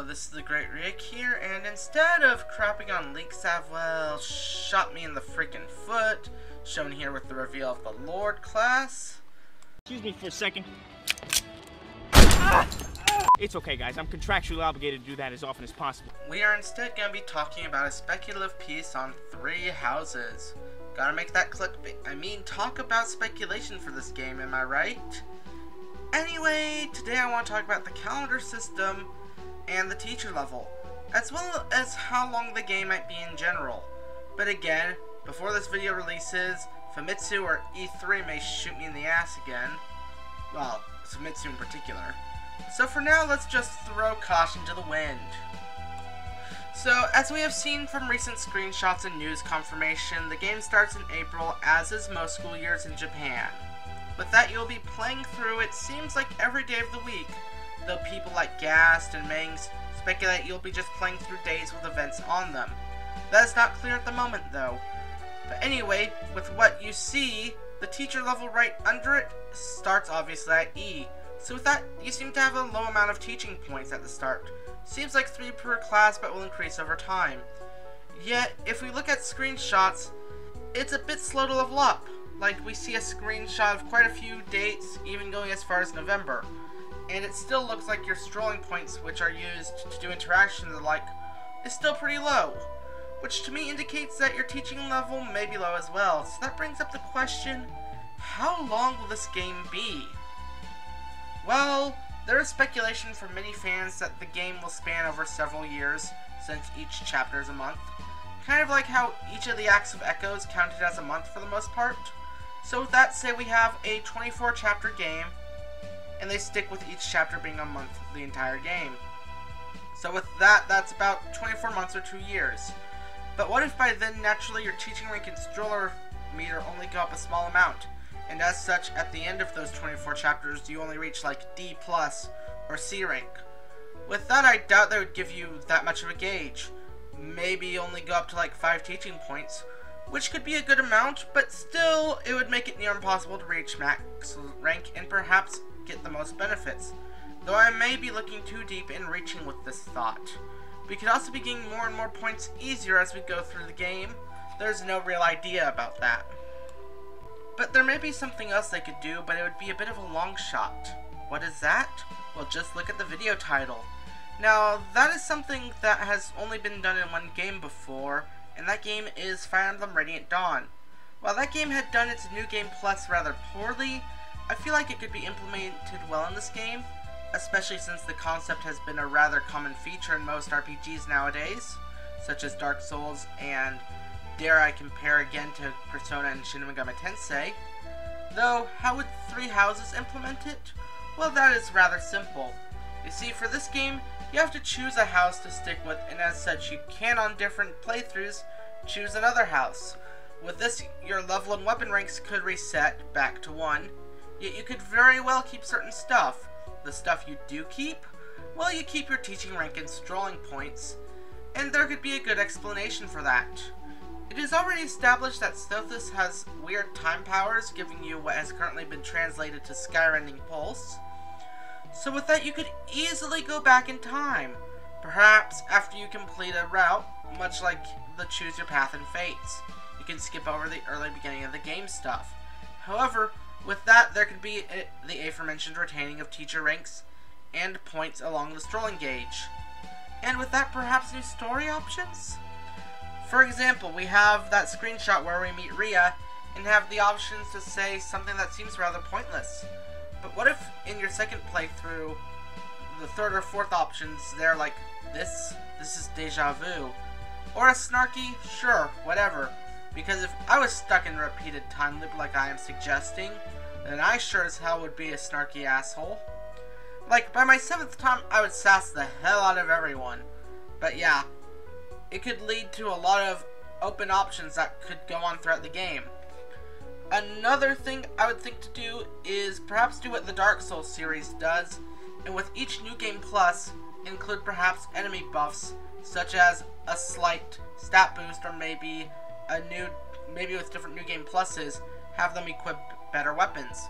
this is the Great Rick here, and instead of crapping on leaks that, well, shot me in the freaking foot, shown here with the reveal of the Lord class. Excuse me for a second. It's okay, guys. I'm contractually obligated to do that as often as possible. We are instead going to be talking about a speculative piece on 3 houses. Gotta make that talk about speculation for this game, am I right? Anyway, today I want to talk about the calendar system and the teacher level, as well as how long the game might be in general. But again, before this video releases, Famitsu or E3 may shoot me in the ass again. Well, Famitsu in particular. So for now, let's just throw caution to the wind. So, as we have seen from recent screenshots and news confirmation, the game starts in April, as is most school years in Japan. With that, you'll be playing through, it seems like, every day of the week, though people like Gast and Mings speculate you'll be just playing through days with events on them. That is not clear at the moment, though. But anyway, with what you see, the teacher level right under it starts obviously at E. So with that, you seem to have a low amount of teaching points at the start. Seems like 3 per class, but will increase over time. Yet, if we look at screenshots, it's a bit slow to level up. Like, we see a screenshot of quite a few dates, even going as far as November. And it still looks like your strolling points, which are used to do interactions and the like, is still pretty low. Which to me indicates that your teaching level may be low as well. So that brings up the question, how long will this game be? Well, there is speculation from many fans that the game will span over several years, since each chapter is a month. Kind of like how each of the Acts of Echoes counted as a month for the most part. So with that, say we have a 24 chapter game, and they stick with each chapter being a month the entire game. So with that, that's about 24 months or 2 years. But what if by then, naturally, your teaching rank and stroller meter only go up a small amount? And as such, at the end of those 24 chapters, you only reach like D plus or C rank. With that, I doubt they would give you that much of a gauge. Maybe only go up to like 5 teaching points, which could be a good amount, but still, it would make it near impossible to reach max rank and perhaps get the most benefits. Though I may be looking too deep in reaching with this thought. We could also be getting more and more points easier as we go through the game. There's no real idea about that. But there may be something else they could do, but it would be a bit of a long shot. What is that? Well, just look at the video title. Now, that is something that has only been done in one game before, and that game is Fire Emblem Radiant Dawn. While that game had done its New Game Plus rather poorly, I feel like it could be implemented well in this game, especially since the concept has been a rather common feature in most RPGs nowadays, such as Dark Souls and, dare I compare again to Persona and Shin Megami Tensei. Though, how would 3 houses implement it? Well, that is rather simple. You see, for this game, you have to choose a house to stick with, and as such, you can, on different playthroughs, choose another house. With this, your level and weapon ranks could reset back to 1, yet you could very well keep certain stuff. The stuff you do keep? Well, you keep your teaching rank and strolling points, and there could be a good explanation for that. It is already established that Stothis has weird time powers, giving you what has currently been translated to Skyrending Pulse. So with that, you could easily go back in time, perhaps after you complete a route, much like the Choose Your Path and Fates. You can skip over the early beginning of the game stuff. However, with that, there could be the aforementioned retaining of teacher ranks and points along the strolling gauge. And with that, perhaps new story options? For example, we have that screenshot where we meet Ria and have the options to say something that seems rather pointless. But what if in your second playthrough, the 3rd or 4th options, they're like, this is deja vu. Or a snarky, sure, whatever. Because if I was stuck in a repeated time loop like I am suggesting, then I sure as hell would be a snarky asshole. Like, by my 7th time, I would sass the hell out of everyone. But yeah, it could lead to a lot of open options that could go on throughout the game. Another thing I would think to do is perhaps do what the Dark Souls series does, and with each New Game Plus, include perhaps enemy buffs, such as a slight stat boost, or maybe with different New Game Pluses, have them equip better weapons.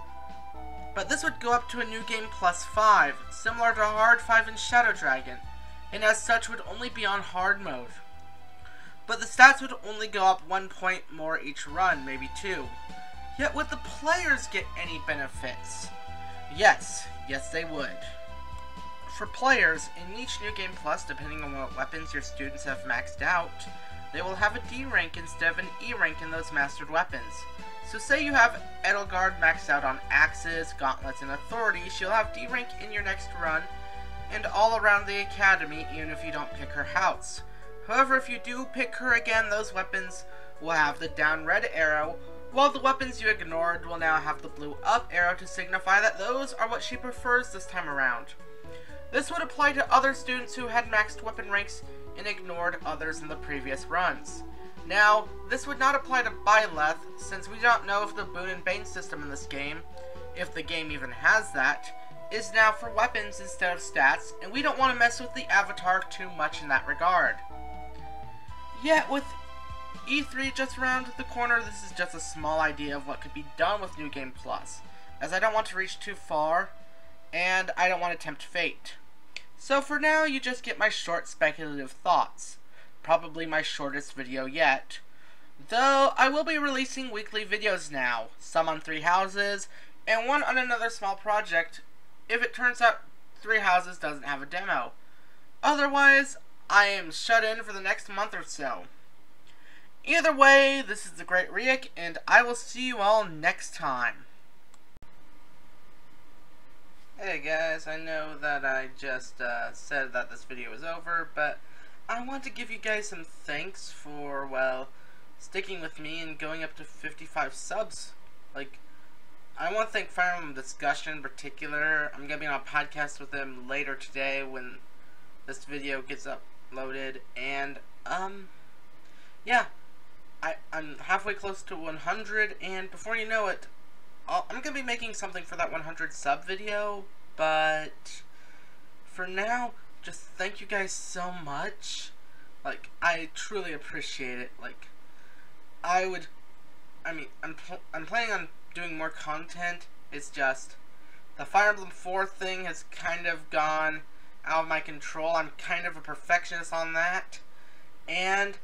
But this would go up to a New Game Plus 5, similar to Hard 5 and Shadow Dragon. and as such would only be on hard mode. But the stats would only go up 1 point more each run, maybe 2. Yet would the players get any benefits? Yes they would. For players, in each New Game Plus, depending on what weapons your students have maxed out, they will have a D rank instead of an E rank in those mastered weapons. So say you have Edelgard maxed out on axes, gauntlets, and authority, she'll have D rank in your next run, and all around the academy, even if you don't pick her house. However, if you do pick her again, those weapons will have the down red arrow, while the weapons you ignored will now have the blue up arrow to signify that those are what she prefers this time around. This would apply to other students who had maxed weapon ranks and ignored others in the previous runs. Now, this would not apply to Byleth, since we don't know if the Boon and Bane system in this game, if the game even has that, is now for weapons instead of stats, and we don't want to mess with the avatar too much in that regard. Yet, with E3 just around the corner, this is just a small idea of what could be done with New Game Plus, as I don't want to reach too far, and I don't want to tempt fate. So for now, you just get my short speculative thoughts. Probably my shortest video yet. Though, I will be releasing weekly videos now, some on 3 houses, and one on another small project, if it turns out 3 houses doesn't have a demo. Otherwise, I am shut in for the next month or so. Either way, this is the Great Riek, and I will see you all next time. Hey guys, I know that I just said that this video is over, but I want to give you guys some thanks for, well, sticking with me and going up to 55 subs. Like, I want to thank Fire Emblem Discussion in particular. I'm going to be on a podcast with them later today when this video gets uploaded, and, yeah, I'm halfway close to 100, and before you know it, I'm going to be making something for that 100 sub video, but for now, just thank you guys so much. Like, I truly appreciate it. Like, I'm planning on doing more content. It's just, the Fire Emblem 4 thing has kind of gone out of my control. I'm kind of a perfectionist on that, and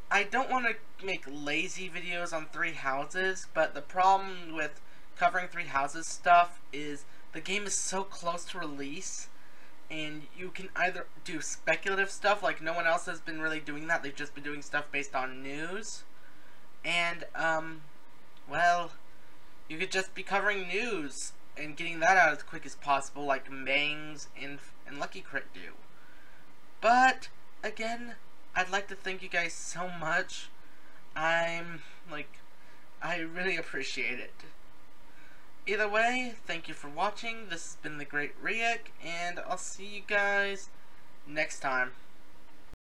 I don't want to make lazy videos on 3 houses, but the problem with covering 3 houses stuff is the game is so close to release, and you can either do speculative stuff, like no one else has been really doing that, they've just been doing stuff based on news, and, well, you could just be covering news and getting that out as quick as possible, like Bangs and Lucky Crit do. But, again, I'd like to thank you guys so much. I really appreciate it. Either way, thank you for watching. This has been the Great Riek, and I'll see you guys next time.